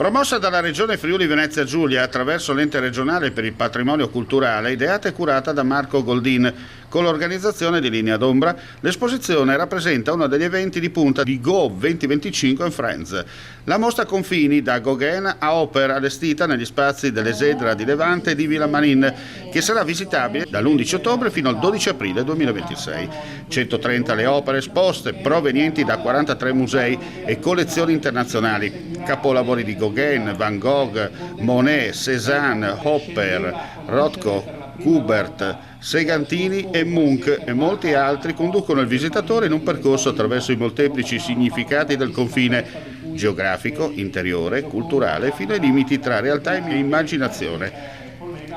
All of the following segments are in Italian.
Promossa dalla Regione Friuli Venezia Giulia attraverso l'Ente regionale per il patrimonio culturale, ideata e curata da Marco Goldin, con l'organizzazione di Linea d'Ombra, l'esposizione rappresenta uno degli eventi di punta di Go 2025 in Friends. La mostra confini da Gauguin a Opera, allestita negli spazi dell'Esedra di Levante e di Villa Manin, che sarà visitabile dall'11 ottobre fino al 12 aprile 2026. 130 le opere esposte, provenienti da 43 musei e collezioni internazionali. Capolavori di Gauguin, Van Gogh, Monet, Cézanne, Hopper, Rothko, Kubert, Segantini e Munch e molti altri conducono il visitatore in un percorso attraverso i molteplici significati del confine geografico, interiore, culturale, fino ai limiti tra realtà e immaginazione.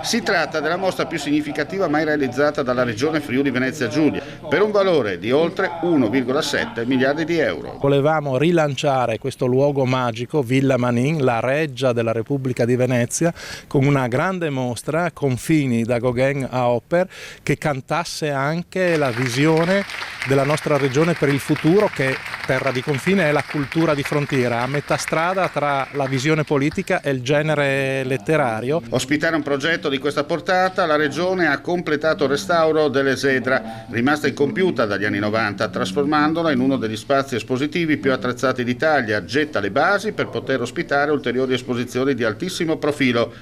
Si tratta della mostra più significativa mai realizzata dalla Regione Friuli Venezia Giulia, per un valore di oltre 1,7 miliardi di euro. Volevamo rilanciare questo luogo magico, Villa Manin, la reggia della Repubblica di Venezia, con una grande mostra, confini da Gauguin a Hopper, che cantasse anche la visione della nostra regione per il futuro, che terra di confine è la cultura di frontiera, a metà strada tra la visione politica e il genere letterario. Ospitare un progetto di questa portata, la Regione ha completato il restauro dell'Esedra, rimasta incompiuta dagli anni 90, trasformandola in uno degli spazi espositivi più attrezzati d'Italia, getta le basi per poter ospitare ulteriori esposizioni di altissimo profilo.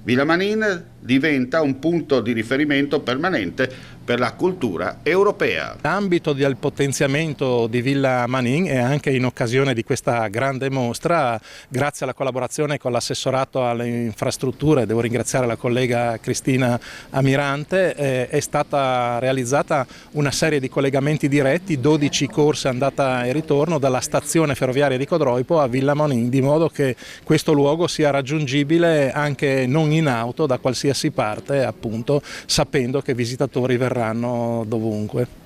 Villa Manin diventa un punto di riferimento permanente per la cultura europea. L'ambito del potenziamento di Villa Manin è anche in occasione di questa grande mostra, grazie alla collaborazione con l'assessorato alle infrastrutture, devo ringraziare la collega Cristina Amirante, è stata realizzata una serie di collegamenti diretti, 12 corse andata e ritorno dalla stazione ferroviaria di Codroipo a Villa Manin, di modo che questo luogo sia raggiungibile anche non in auto da qualsiasi parte, appunto, sapendo che i visitatori verranno dovunque.